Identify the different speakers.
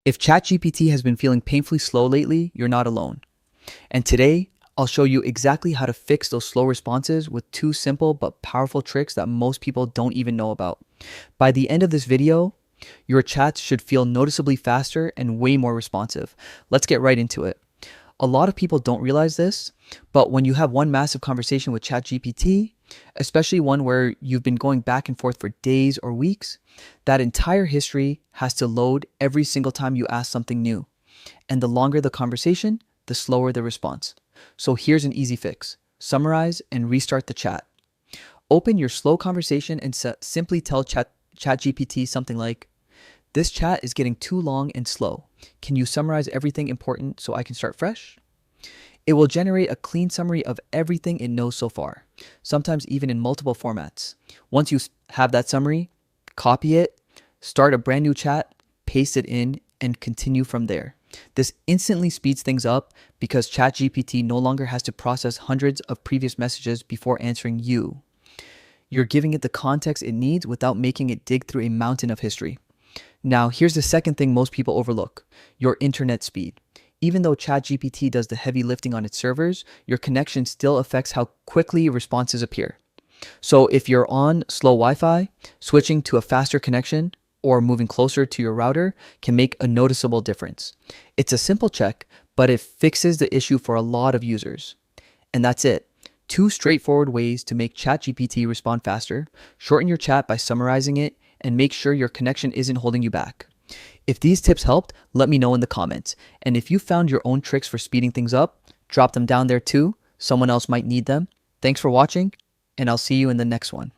Speaker 1: If ChatGPT has been feeling painfully slow lately, you're not alone. And today, I'll show you exactly how to fix those slow responses with two simple but powerful tricks that most people don't even know about. By the end of this video, your chats should feel noticeably faster and way more responsive. Let's get right into it. A lot of people don't realize this, but when you have one massive conversation with ChatGPT, especially one where you've been going back and forth for days or weeks, that entire history has to load every single time you ask something new. And the longer the conversation, the slower the response. So here's an easy fix. Summarize and restart the chat. Open your slow conversation and simply tell ChatGPT something like, "This chat is getting too long and slow. Can you summarize everything important so I can start fresh?" It will generate a clean summary of everything it knows so far, sometimes even in multiple formats. Once you have that summary, copy it, start a brand new chat, paste it in, and continue from there. This instantly speeds things up because ChatGPT no longer has to process hundreds of previous messages before answering you. You're giving it the context it needs without making it dig through a mountain of history. Now, here's the second thing most people overlook: your internet speed. Even though ChatGPT does the heavy lifting on its servers, your connection still affects how quickly responses appear. So if you're on slow Wi-Fi, switching to a faster connection or moving closer to your router can make a noticeable difference. It's a simple check, but it fixes the issue for a lot of users. And that's it. Two straightforward ways to make ChatGPT respond faster: shorten your chat by summarizing it, and make sure your connection isn't holding you back. If these tips helped, let me know in the comments. And if you found your own tricks for speeding things up, drop them down there too. Someone else might need them. Thanks for watching, and I'll see you in the next one.